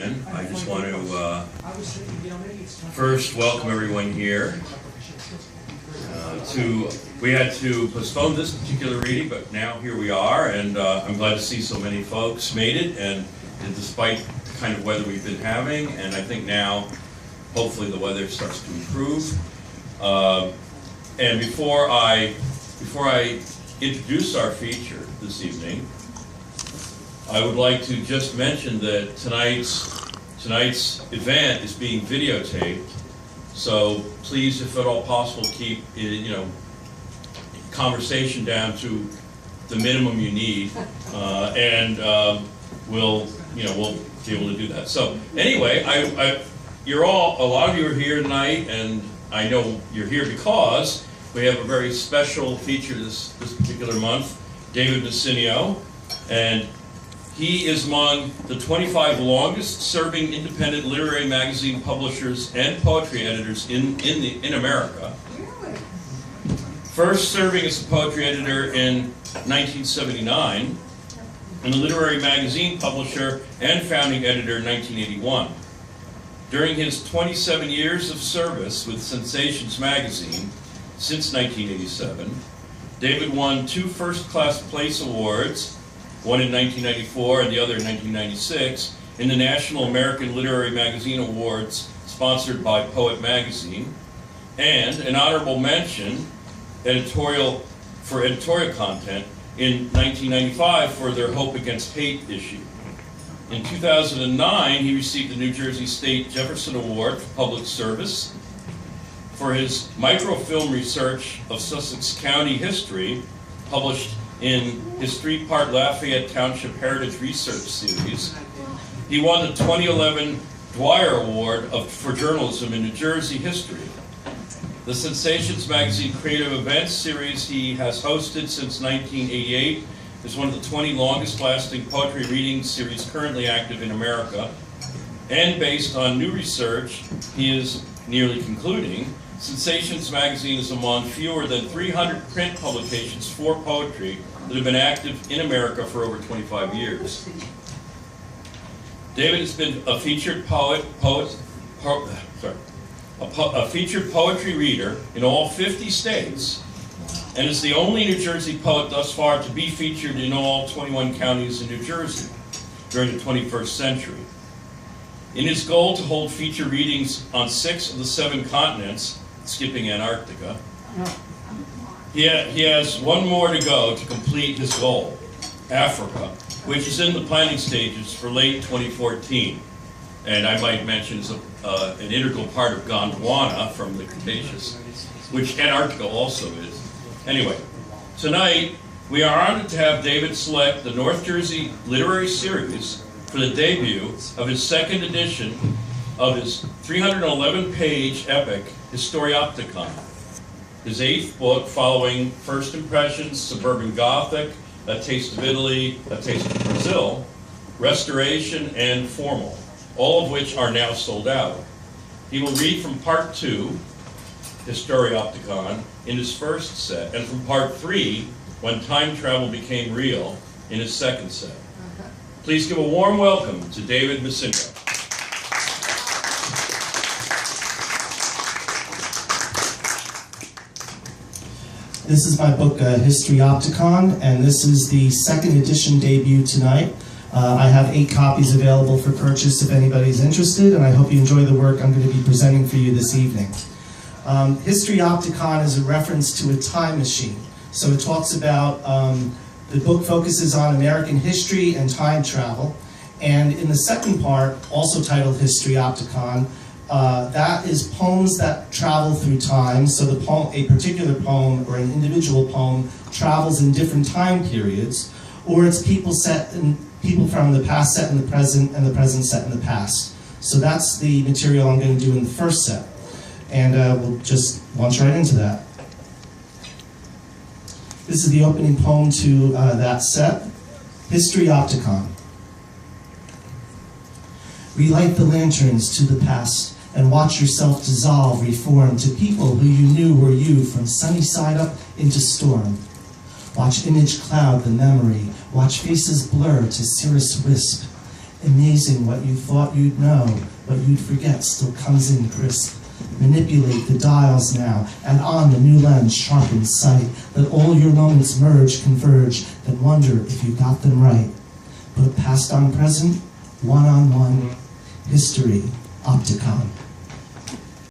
I just want to first welcome everyone here. We had to postpone this particular reading, but now here we are, and I'm glad to see so many folks made it, and despite the kind of weather we've been having, and I think now, hopefully, the weather starts to improve. And before I introduce our feature this evening, I would like to just mention that tonight's event is being videotaped. So please, if at all possible, keep conversation down to the minimum you need, and we'll be able to do that. So anyway, a lot of you are here tonight, and I know you're here because we have a very special feature this particular month, David Messineo, and he is among the 25 longest-serving independent literary magazine publishers and poetry editors in America. First serving as a poetry editor in 1979, and a literary magazine publisher and founding editor in 1981. During his 27 years of service with Sensations magazine, since 1987, David won 2 first-class place awards, one in 1994 and the other in 1996, in the National American Literary Magazine Awards sponsored by Poet Magazine, and an honorable mention for editorial content in 1995 for their Hope Against Hate issue. In 2009, he received the New Jersey State Jefferson Award for Public Service for his microfilm research of Sussex County history, published in his 3-part Lafayette Township Heritage Research Series. He won the 2011 Dwyer Award for Journalism in New Jersey History. The Sensations Magazine Creative Events Series he has hosted since 1988 is one of the 20 longest-lasting poetry reading series currently active in America. And based on new research he is nearly concluding, Sensations Magazine is among fewer than 300 print publications for poetry that have been active in America for over 25 years. David has been a featured a featured poetry reader in all 50 states, and is the only New Jersey poet thus far to be featured in all 21 counties in New Jersey during the 21st century. In his goal to hold feature readings on 6 of the 7 continents, skipping Antarctica, he has one more to go to complete his goal, Africa, which is in the planning stages for late 2014. And I might mention is an integral part of Gondwana from the Cretaceous, which Antarctica also is. Anyway, tonight we are honored to have David select the North Jersey Literary Series for the debut of his 2nd edition of his 311-page epic, Historiopticon, his 8th book following First Impressions, Suburban Gothic, A Taste of Italy, A Taste of Brazil, Restoration, and Formal, all of which are now sold out. He will read from Part 2, Historiopticon, in his first set, and from Part 3, When Time Travel Became Real, in his second set. Please give a warm welcome to David Messineo. This is my book, Historiopticon, and this is the 2nd edition debut tonight. I have 8 copies available for purchase if anybody's interested, and I hope you enjoy the work I'm going to be presenting for you this evening. Historiopticon is a reference to a time machine. So it talks about, the book focuses on American history and time travel, and in the second part, also titled Historiopticon, that is poems that travel through time. So the poem, a particular poem or an individual poem travels in different time periods, or it's people from the past set in the present and the present set in the past. So that's the material I'm going to do in the first set, and we'll just launch right into that. This is the opening poem to that set, Historiopticon. Relight the lanterns to the past and watch yourself dissolve, reform to people who you knew were you from sunny side up into storm. Watch image cloud the memory, watch faces blur to cirrus wisp, Amazing what you thought you'd know, what you'd forget still comes in crisp. Manipulate the dials now, and on the new lens sharpen sight. Let all your moments merge, converge, then wonder if you got them right. Put past on present, one-on-one, history, Opticon.